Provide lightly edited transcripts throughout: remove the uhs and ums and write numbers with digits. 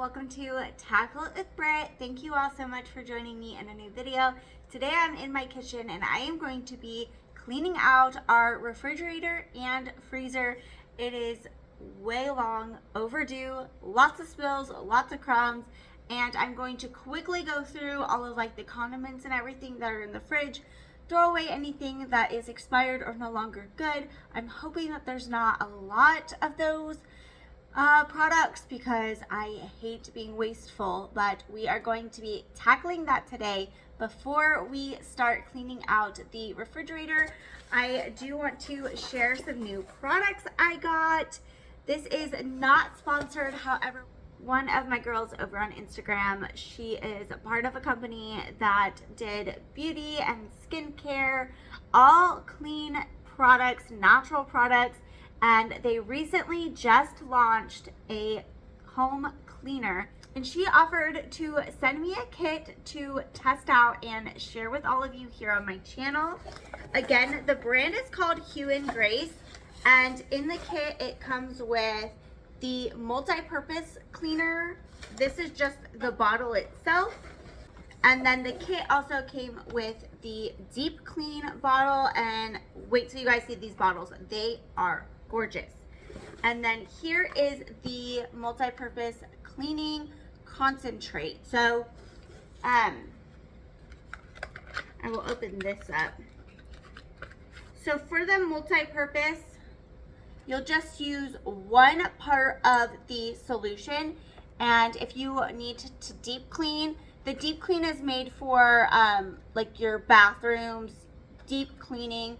welcome to Tackle It with Britt. Thank you all so much for joining me in a new video. Today I'm in my kitchen and I am going to be cleaning out our refrigerator and freezer. It is way long overdue, lots of spills, lots of crumbs, and I'm going to quickly go through all of the condiments and everything that are in the fridge, throw away anything that is expired or no longer good. I'm hoping that there's not a lot of those products because I hate being wasteful, but we are going to be tackling that today. Before we start cleaning out the refrigerator, I do want to share some new products I got. This is not sponsored, however, one of my girls over on Instagram, she is a part of a company that did beauty and skincare, all clean products, natural products, and they recently just launched a home cleaner, and she offered to send me a kit to test out and share with all of you here on my channel. Again, the brand is called HUGH, and in the kit it comes with the multi-purpose cleaner. This is just the bottle itself, and then the kit also came with the deep clean bottle, and wait till you guys see these bottles. They are gorgeous. And then here is the multi-purpose cleaning concentrate. So I will open this up. So for the multi-purpose, you'll just use one part of the solution, and if you need to deep clean, the deep clean is made for like your bathrooms, deep cleaning.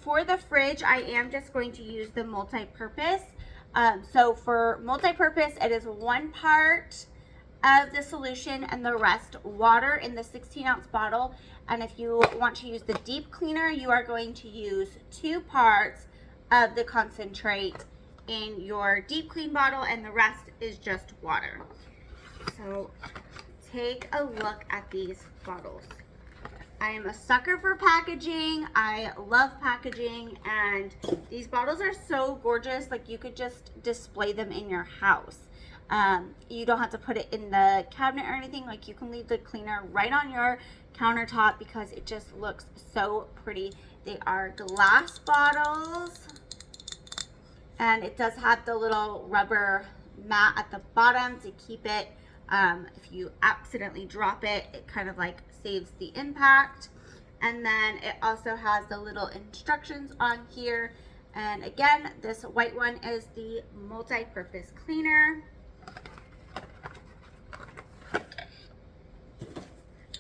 For the fridge, I am just going to use the multi-purpose. So for multi-purpose, it is one part of the solution and the rest water in the 16-ounce bottle. And if you want to use the deep cleaner, you are going to use 2 parts of the concentrate in your deep clean bottle, and the rest is just water. So take a look at these bottles. I am a sucker for packaging. I love packaging, and these bottles are so gorgeous. Like, you could just display them in your house. You don't have to put it in the cabinet or anything. Like, you can leave the cleaner right on your countertop because it just looks so pretty. They are glass bottles, and it does have the little rubber mat at the bottom to keep it. If you accidentally drop it, it kind of like saves the impact. And then it also has the little instructions on here. And again, this white one is the multi-purpose cleaner.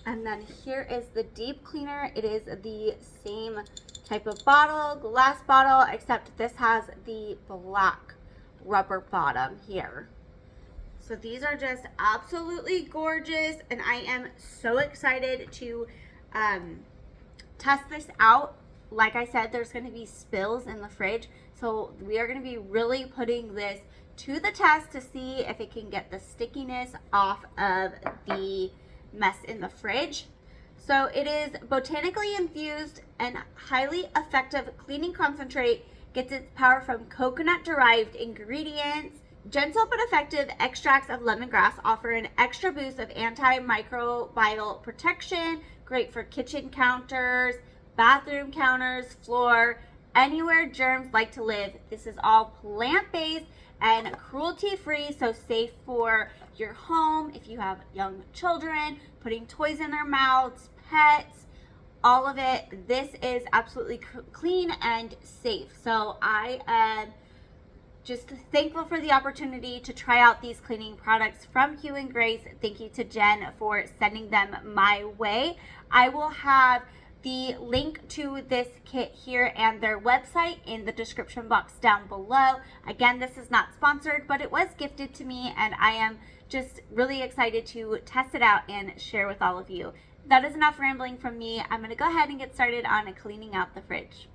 And then here is the deep cleaner. It is the same type of bottle, glass bottle, except this has the black rubber bottom here. So these are just absolutely gorgeous, and I am so excited to test this out. Like I said, there's going to be spills in the fridge, so we are going to be really putting this to the test to see if it can get the stickiness off of the mess in the fridge. So it is botanically infused and highly effective cleaning concentrate. Gets its power from coconut-derived ingredients. Gentle but effective extracts of lemongrass offer an extra boost of antimicrobial protection. Great for kitchen counters, bathroom counters, floor, anywhere germs like to live. This is all plant-based and cruelty-free, so safe for your home. If you have young children, putting toys in their mouths, pets, all of it, this is absolutely clean and safe. So I am just thankful for the opportunity to try out these cleaning products from HUGH. Thank you to Jen for sending them my way. I will have the link to this kit here and their website in the description box down below. Again, this is not sponsored, but it was gifted to me, and I am just really excited to test it out and share with all of you. That is enough rambling from me. I'm going to go ahead and get started on cleaning out the fridge.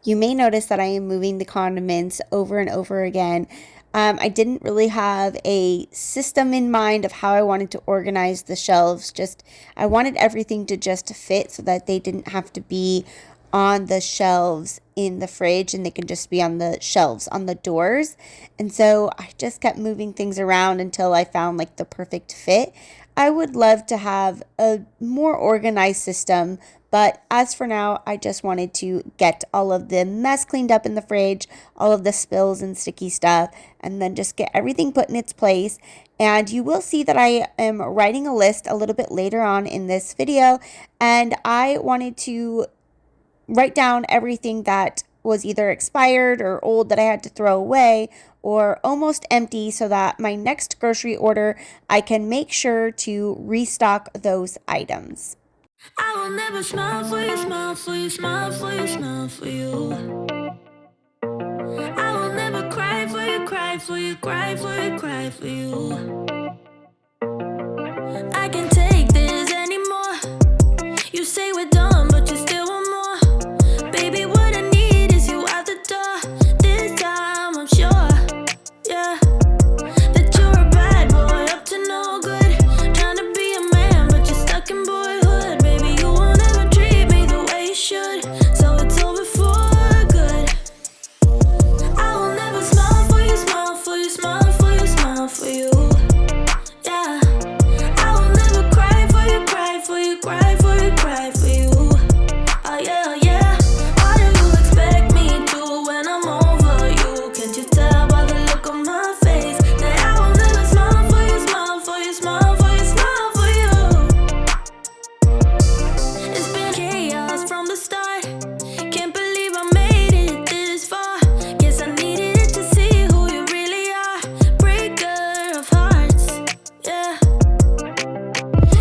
You may notice that I am moving the condiments over and over again. I didn't really have a system in mind of how I wanted to organize the shelves. I wanted everything to just fit so that they didn't have to be on the shelves in the fridge, and they can just be on the shelves on the doors. And so I just kept moving things around until I found like the perfect fit. I would love to have a more organized system, but as for now, I just wanted to get all of the mess cleaned up in the fridge, all of the spills and sticky stuff, and then just get everything put in its place. And you will see that I am writing a list a little bit later on in this video, and I wanted to write down everything that was either expired or old that I had to throw away or almost empty, so that my next grocery order, I can make sure to restock those items. I will never smile for you, smile for you, smile for you, smile for you. I will never cry for you, cry for you, cry for you, cry for you. I can't take this anymore. You say we're done, but you still want more. Baby, what I need is you out the door. This time I'm sure, yeah, that you're a bad boy up to no good. Trying to be a man, but you're stuck in boyhood. Baby, you won't ever treat me the way you should, so it's over for good. I will never smile for you, smile for you, smile for you, smile for you. Yeah, I will never cry for you, cry for you, cry for you, cry for you. Oh yeah, oh yeah. What do you expect me to when I'm over you? Can't you tell by the look on my face that I will never smile for you, smile for you, smile for you, smile for you? It's been chaos from the start. Can't believe I made it this far. Guess I needed it to see who you really are. Breaker of hearts, yeah.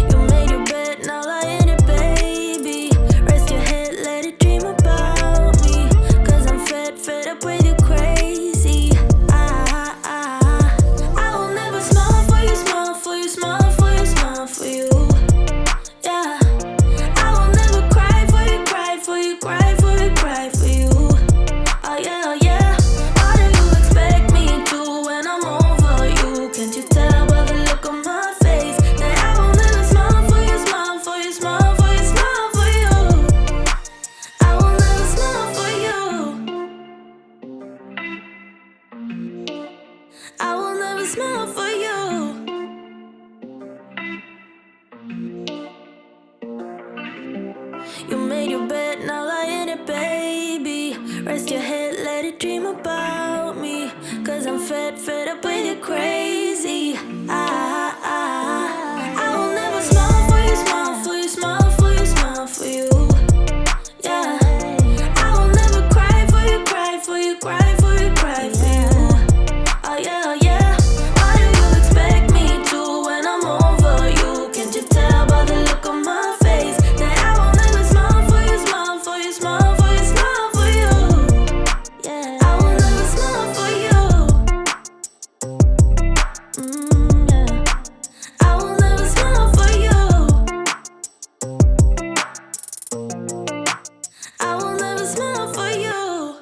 You made your bed, now lie in it, baby. Rest your head, let it dream about me. Cause I'm fed up with you crazy. I will never smile for you, smile for you, smile for you, smile for you. Yeah, I will never cry for you, cry for you, cry for you, cry for you. Oh yeah, oh yeah. What do you expect me to when I'm over you? Can't you tell by the look on my face that I will never smile for you, smile for you, smile for you, smile for you? I will never smile for you. I will never smile for you. You made your bed, now lie in it, baby. Rest your head, let it dream about me. Cause I'm fed up with you crazy. I will never smile for you, smile for you, smile for you, smile for you. Yeah, I will never cry for you, cry for you, cry for you, cry for you. Oh yeah, oh yeah. What do you expect me to when I'm over you? Can't you tell by the look on my face that I will never smile for you, smile for you, smile for you, smile for you? Yeah, I will never smile for you. Yeah, I will never smile for you. I will never smile for you.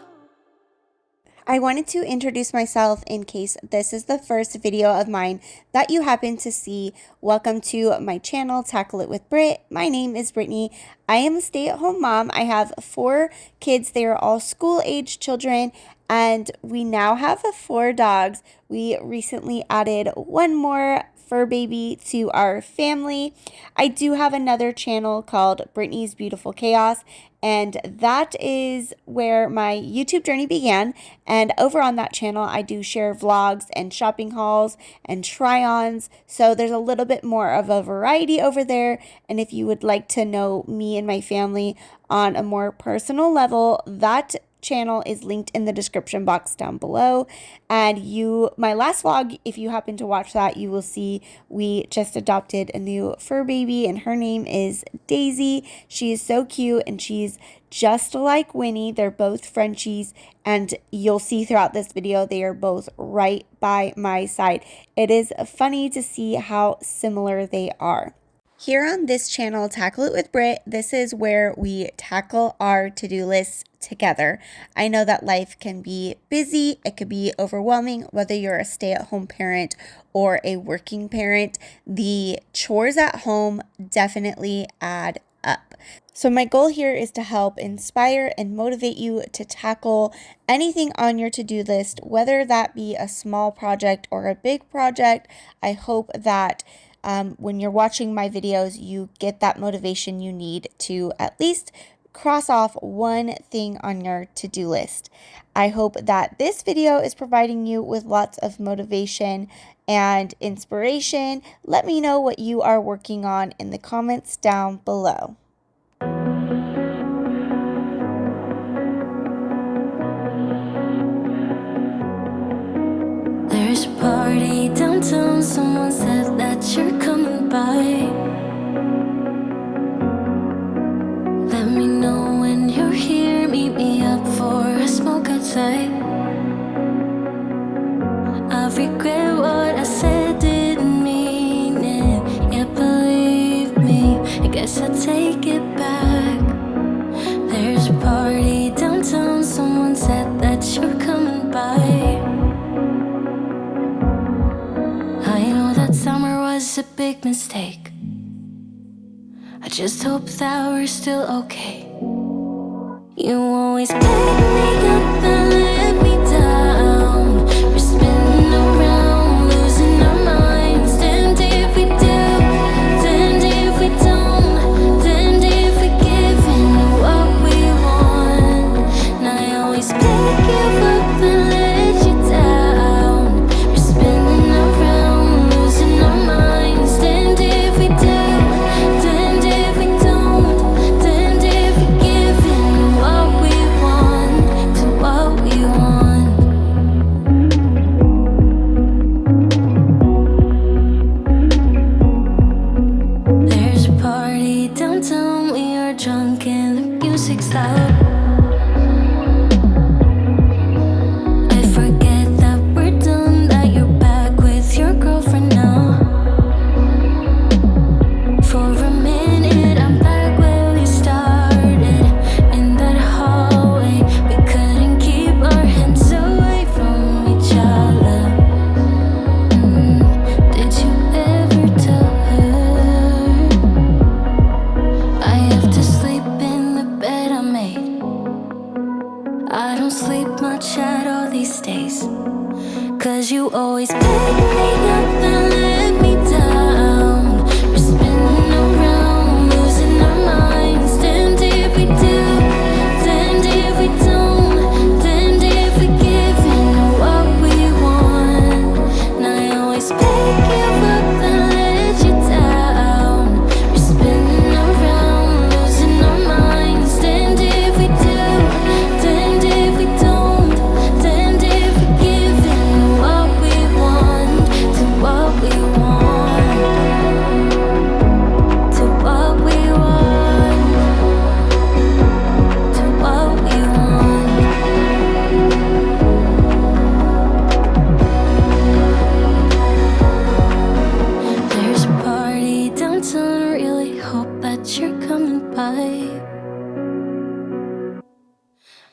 I wanted to introduce myself in case this is the first video of mine that you happen to see. Welcome to my channel, Tackle It with Britt. My name is Brittany. I am a stay-at-home mom. I have 4 kids. They are all school-age children, and we now have 4 dogs. We recently added 1 more fur baby to our family. I do have another channel called Brittany's Beautiful Chaos, and that is where my YouTube journey began. And over on that channel, I do share vlogs and shopping hauls and try-ons. So there's a little bit more of a variety over there. And if you would like to know me and my family on a more personal level, that channel is linked in the description box down below. And my last vlog, if you happen to watch that, you will see we just adopted a new fur baby, and her name is Daisy. She is so cute, and she's just like Winnie. They're both Frenchies, and you'll see throughout this video they are both right by my side. It is funny to see how similar they are. Here on this channel, Tackle It with Britt, this is where we tackle our to-do lists together. I know that life can be busy, it could be overwhelming, whether you're a stay-at-home parent or a working parent. The chores at home definitely add up. So my goal here is to help inspire and motivate you to tackle anything on your to-do list, whether that be a small project or a big project. I hope that when you're watching my videos, you get that motivation you need to at least cross off one thing on your to-do list. I hope that this video is providing you with lots of motivation and inspiration. Let me know what you are working on in the comments down below. There's a party downtown, someone said that you're coming by. Let me know when you're here, meet me up for a smoke outside. I regret what I said, didn't mean it. Yeah, believe me, I guess I'll take it back. There's a party downtown, someone said that you're coming by. I know that summer was a big mistake. I just hope that we're still okay. You always pick me up and let me down. We're spinning around, losing our minds. Damned if we do, damned if we don't, damned if we give in what we want. And I always pick you up and let you down. We're spinning around, losing our minds. Damned if we do, damned if we don't, damned if we give in what we want, to what we want. There's a party downtown, we are drunk and the music's loud. I forget that we're done, that you're back with your girlfriend now. For a minute, I'm back where we started, in that hallway. We couldn't keep our hands away from each other. Did you ever tell her? I have to sleep in the bed I made. I don't sleep much at all these days, 'cause you always pick me up and let me down. We're spinning around, losing our minds. Damned if we do, damned if we don't, damned if we give in what we want. And I always pick you up and let you down. We're spinning around, losing our minds. Damned if we do, damned if we don't, damned if we give in what we want, to what we want, to what we want, to what we want. There's a party downtown, really hope that you're coming by.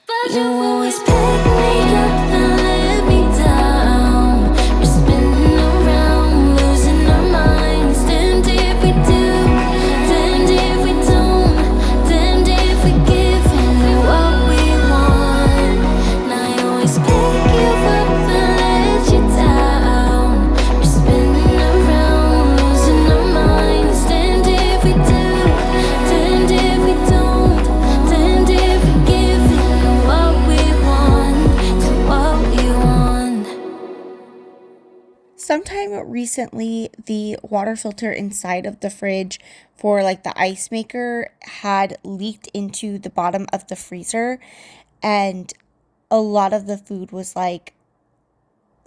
But you always pick me up and let me down. We're spinning around, losing our minds. Damned if we do, damned if we don't, damned if we give in what we want. And I always pick you up and let you down. We're spinning around, losing our minds. Damned if we do, damned if we don't, damned if we give in what we want, to what we want. Sometime recently, the water filter inside of the fridge for like the ice maker had leaked into the bottom of the freezer, and a lot of the food was like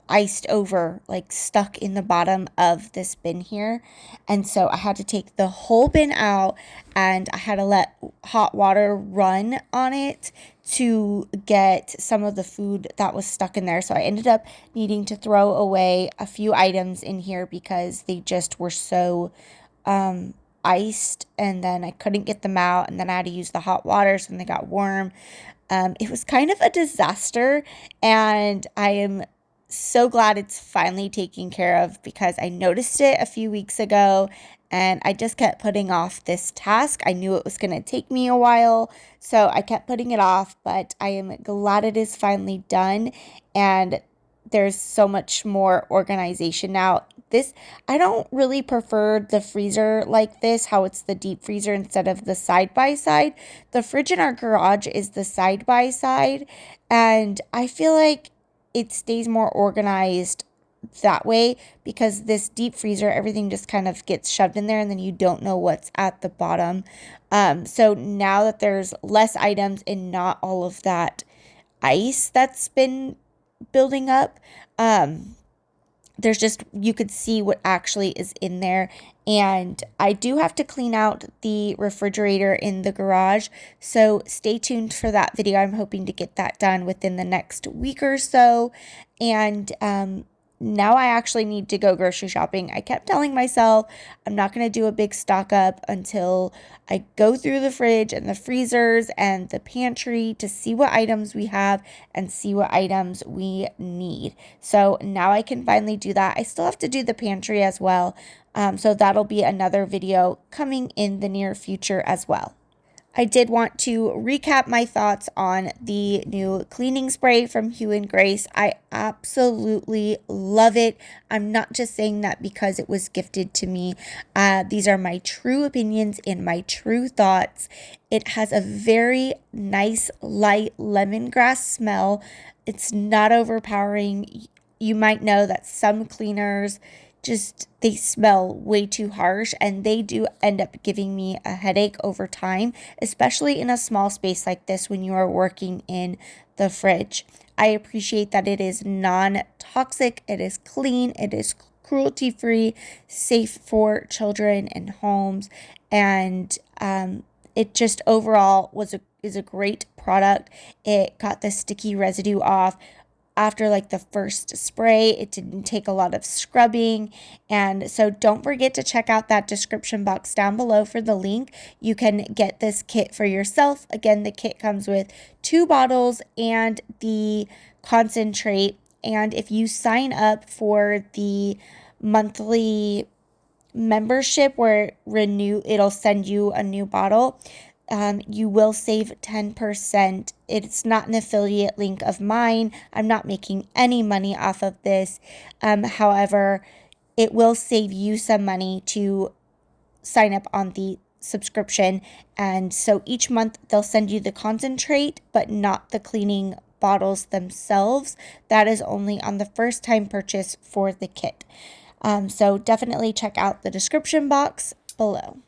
iced over, like stuck in the bottom of this bin here. And so I had to take the whole bin out, and I had to let hot water run on it to get some of the food that was stuck in there. So I ended up needing to throw away a few items in here because they just were so iced, and then I couldn't get them out, and then I had to use the hot water, so then they got warm. It was kind of a disaster, and I am so glad it's finally taken care of because I noticed it a few weeks ago and I just kept putting off this task. I knew it was going to take me a while, so I kept putting it off, but I am glad it is finally done, and there's so much more organization now. I don't really prefer the freezer like this, how it's the deep freezer instead of the side by side. The fridge in our garage is the side by side, and I feel like it stays more organized that way because this deep freezer, everything just kind of gets shoved in there and then you don't know what's at the bottom. So now that there's less items and not all of that ice that's been building up, there's just, you could see what actually is in there. And I do have to clean out the refrigerator in the garage, so stay tuned for that video. I'm hoping to get that done within the next week or so. And now I actually need to go grocery shopping. I kept telling myself I'm not going to do a big stock up until I go through the fridge and the freezers and the pantry to see what items we have and see what items we need. So now I can finally do that. I still have to do the pantry as well. So that'll be another video coming in the near future as well. I did want to recap my thoughts on the new cleaning spray from Hugh and Grace. I absolutely love it. I'm not just saying that because it was gifted to me. These are my true opinions and my true thoughts. It has a very nice, light lemongrass smell. It's not overpowering. You might know that some cleaners they smell way too harsh, and they do end up giving me a headache over time, especially in a small space like this when you are working in the fridge. I appreciate that it is non-toxic, it is clean, it is cruelty-free, safe for children and homes, and it just overall is a great product. It got the sticky residue off. After like the first spray, it didn't take a lot of scrubbing. And so don't forget to check out that description box down below for the link. You can get this kit for yourself. Again, the kit comes with 2 bottles and the concentrate. And if you sign up for the monthly membership where it'll send you a new bottle, you will save 10%. It's not an affiliate link of mine. I'm not making any money off of this. However, it will save you some money to sign up on the subscription. And so each month they'll send you the concentrate, but not the cleaning bottles themselves. That is only on the first time purchase for the kit. So definitely check out the description box below.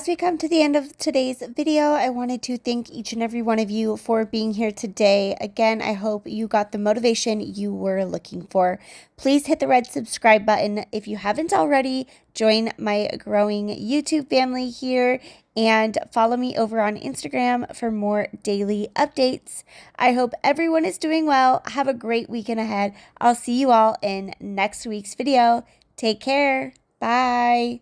as we come to the end of today's video, I wanted to thank each and every one of you for being here today. Again, I hope you got the motivation you were looking for. Please hit the red subscribe button if you haven't already. Join my growing YouTube family here and follow me over on Instagram for more daily updates. I hope everyone is doing well. Have a great weekend ahead. I'll see you all in next week's video. Take care. Bye.